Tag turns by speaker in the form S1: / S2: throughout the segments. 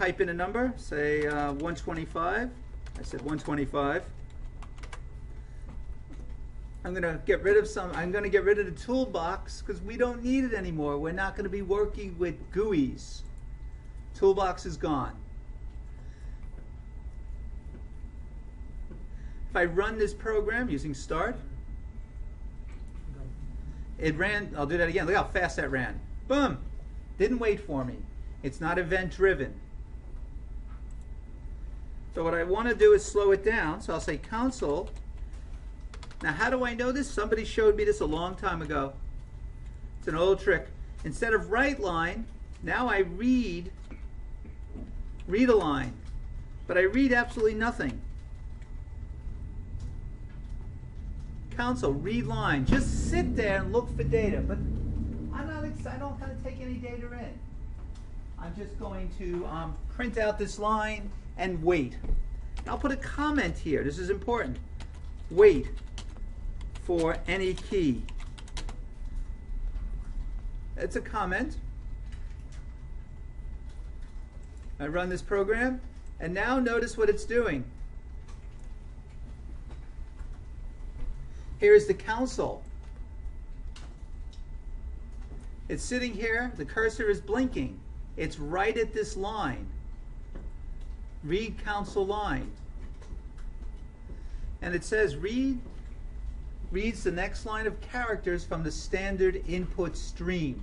S1: type in a number, say 125. I said 125. I'm going to get rid of the toolbox because we don't need it anymore. We're not going to be working with GUIs. Toolbox is gone. If I run this program using start, it ran. I'll do that again. Look how fast that ran. Boom. Didn't wait for me. It's not event driven. So what I want to do is slow it down. So I'll say console. Now how do I know this? Somebody showed me this a long time ago. It's an old trick. Instead of write line, now I read a line. But I read absolutely nothing. Console, read line. Just sit there and look for data. But I don't kind of take any data in. I'm just going to print out this line and wait. I'll put a comment here. This is important. Wait for any key. It's a comment. I run this program, and now notice what it's doing. Here is the console. It's sitting here. The cursor is blinking. It's right at this line. Read console line. And it says reads the next line of characters from the standard input stream.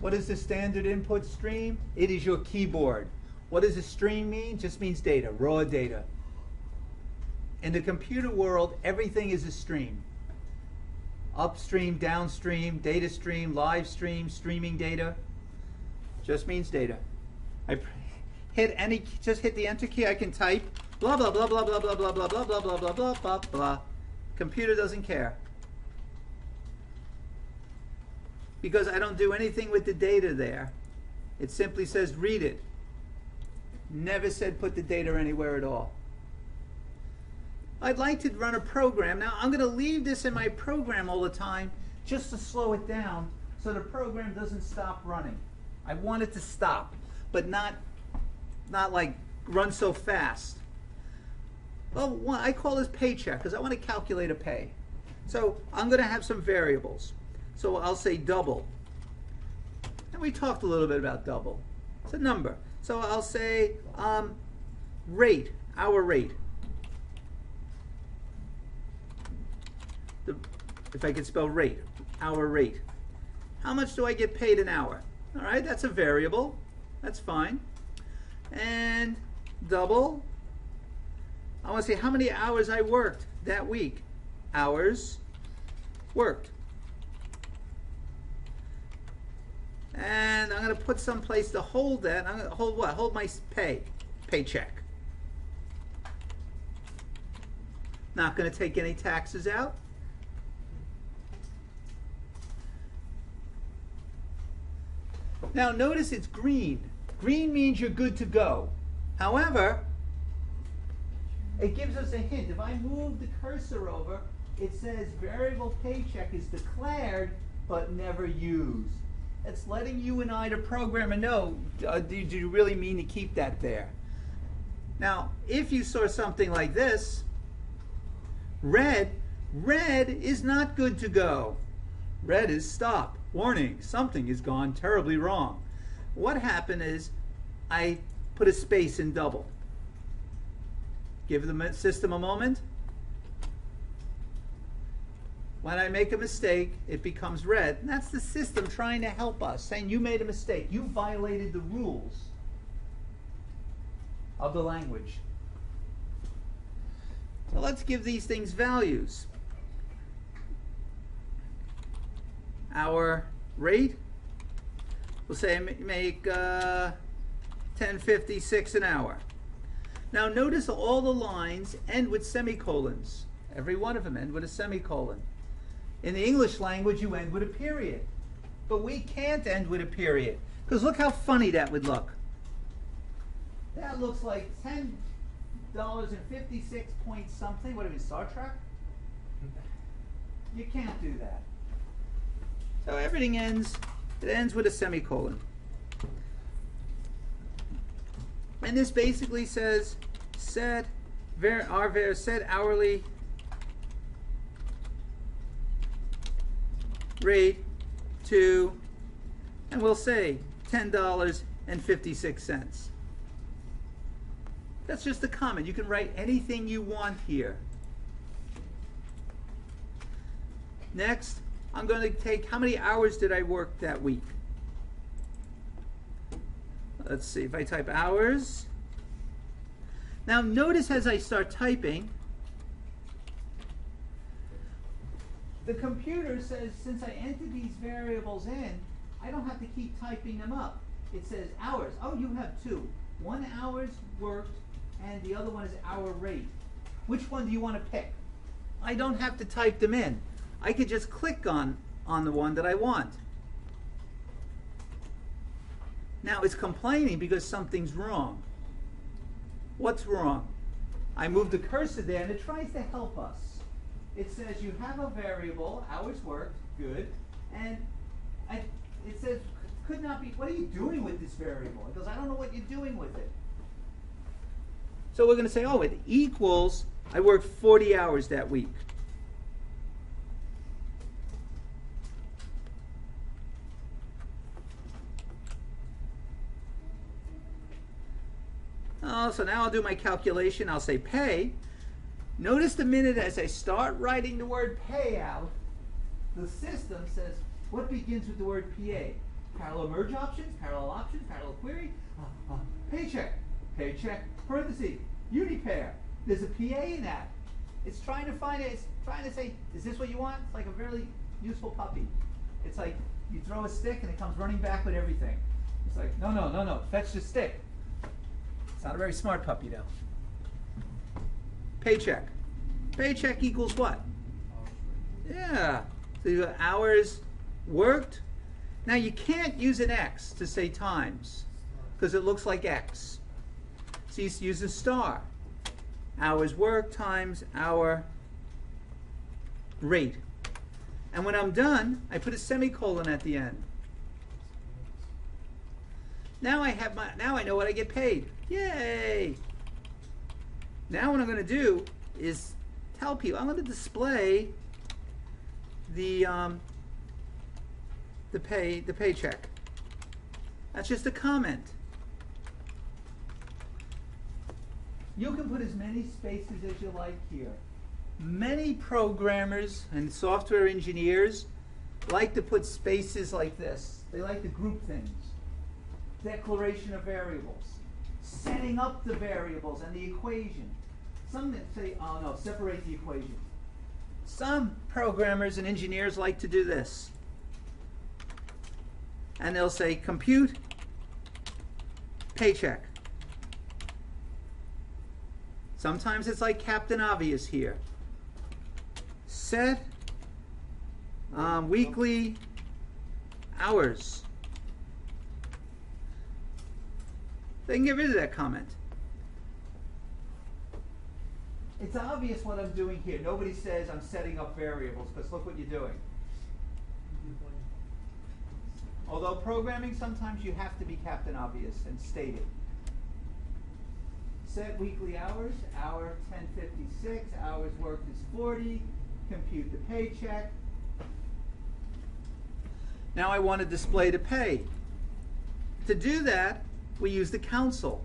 S1: What is the standard input stream? It is your keyboard. What does a stream mean? Just means data, raw data. In the computer world, everything is a stream. Upstream, downstream, data stream, live stream, streaming data. Just means data. Just hit the enter key, I can type blah blah blah blah blah blah blah blah blah blah blah blah blah blah blah. Computer doesn't care. Because I don't do anything with the data there. It simply says read it. Never said put the data anywhere at all. I'd like to run a program. Now I'm going to leave this in my program all the time just to slow it down so the program doesn't stop running. I want it to stop, but not like run so fast. Well, I call this paycheck because I want to calculate a pay. So I'm going to have some variables. So I'll say double. And we talked a little bit about double. It's a number. So I'll say rate, hour rate. If I could spell rate, hour rate. How much do I get paid an hour? All right, that's a variable. That's fine. And double. I want to say how many hours I worked that week. Hours worked. And I'm going to put some place to hold that. I'm going to hold what? Hold my paycheck. Not going to take any taxes out. Now notice it's green. Green means you're good to go. However, it gives us a hint. If I move the cursor over, it says variable paycheck is declared but never used. It's letting you and I, the programmer, know, do you really mean to keep that there? Now, if you saw something like this, red is not good to go. Red is stop. Warning, something has gone terribly wrong. What happened is I put a space in double. Give the system a moment. When I make a mistake, it becomes red. And that's the system trying to help us, saying you made a mistake. You violated the rules of the language. So let's give these things values. Our rate, we'll say make $10.56 an hour. Now notice all the lines end with semicolons. Every one of them end with a semicolon. In the English language, you end with a period. But we can't end with a period. Because look how funny that would look. That looks like $10.56 point something. What are we, Star Trek? You can't do that. So everything ends, it ends with a semicolon. And this basically says set set hourly rate to, and we'll say $10.56. That's just a comment. You can write anything you want here. Next, I'm going to take how many hours did I work that week. Let's see, if I type hours. Now notice as I start typing, the computer says since I entered these variables in, I don't have to keep typing them up. It says hours. Oh, you have two. 1 hour's worked and the other one is hour rate. Which one do you want to pick? I don't have to type them in. I could just click on the one that I want. Now it's complaining because something's wrong. What's wrong? I moved the cursor there and it tries to help us. It says you have a variable, hours worked, good, and it says could not be, what are you doing with this variable? It goes, I don't know what you're doing with it. So we're going to say, oh, it equals, I worked 40 hours that week. Oh, so now I'll do my calculation. I'll say pay. Notice the minute as I start writing the word pay out, the system says, what begins with the word PA? Parallel merge options, parallel query, paycheck, paycheck, parentheses, unipair. There's a PA in that. It's trying to find it. It's trying to say, is this what you want? It's like a very useful puppy. It's like you throw a stick and it comes running back with everything. It's like, no, no, no, no, fetch the stick. It's not a very smart puppy, though. Paycheck. Paycheck equals what? Yeah. So you have hours worked. Now you can't use an X to say times because it looks like X. So you use a star. Hours worked times hour rate. And when I'm done, I put a semicolon at the end. Now I know what I get paid. Yay! Now what I'm going to do is tell people, I'm going to display the paycheck. That's just a comment. You can put as many spaces as you like here. Many programmers and software engineers like to put spaces like this. They like to group things. Declaration of variables. Setting up the variables and the equation. Some that say, oh no, separate the equation. Some programmers and engineers like to do this. And they'll say compute paycheck. Sometimes it's like Captain Obvious here. Set weekly hours. They can get rid of that comment. It's obvious what I'm doing here. Nobody says I'm setting up variables, because look what you're doing. Although programming, sometimes you have to be Captain Obvious and state it. Set weekly hours, hour 10:56, hours worked is 40, compute the paycheck. Now I want to display the pay. To do that, we use the console.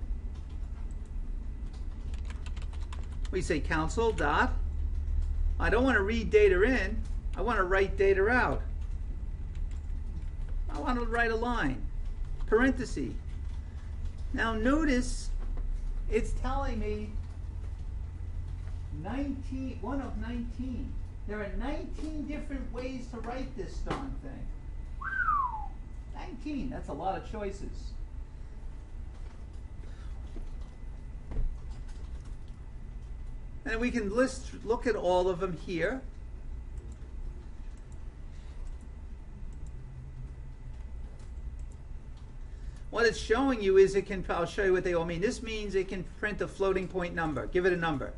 S1: We say console dot. I don't want to read data in, I want to write data out. I want to write a line, parenthesis. Now notice it's telling me 19, one of 19. There are 19 different ways to write this darn thing. 19, that's a lot of choices. And we can look at all of them here. What it's showing you is I'll show you what they all mean. This means it can print a floating point number. Give it a number.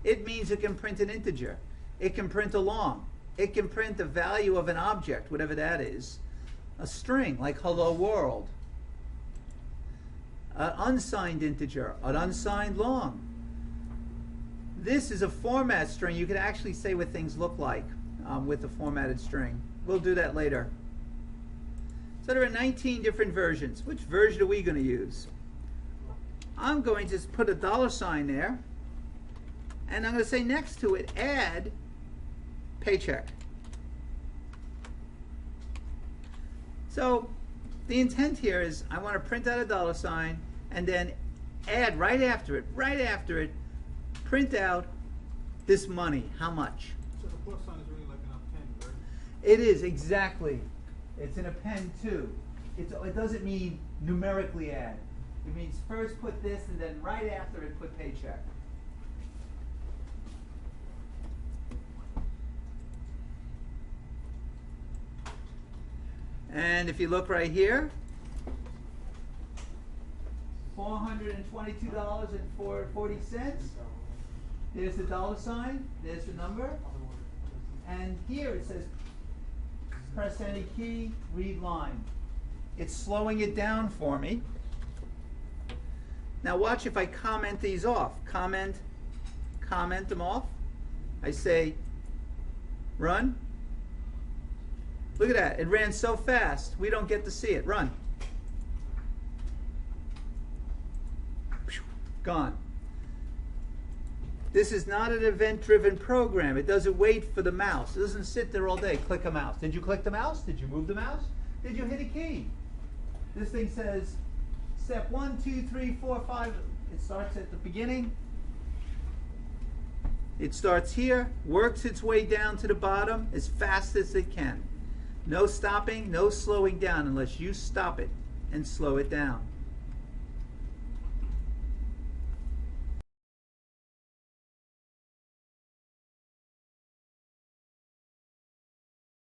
S1: It means it can print an integer. It can print a long. It can print the value of an object, whatever that is. A string, like hello world. an unsigned integer, an unsigned long. This is a format string. You can actually say what things look like with a formatted string. We'll do that later. So there are 19 different versions. Which version are we going to use? I'm going to put a $sign there, and I'm going to say next to it, add paycheck. So the intent here is I want to print out a $sign and then add right after it, print out this money. How much?
S2: So the plus sign is really like an append, right?
S1: It is, exactly. It's an append too. It doesn't mean numerically add. It means first put this and then right after it put paycheck. And if you look right here, $422.40. There's the $sign, there's the number, and here it says press any key, read line. It's slowing it down for me. Now watch if I comment these off. Comment them off. I say run. Look at that, it ran so fast, we don't get to see it. Run. Gone. This is not an event-driven program. It doesn't wait for the mouse. It doesn't sit there all day, click a mouse. Did you click the mouse? Did you move the mouse? Did you hit a key? This thing says step 1, 2, 3, 4, 5. It starts at the beginning. It starts here, works its way down to the bottom as fast as it can. No stopping, no slowing down unless you stop it and slow it down.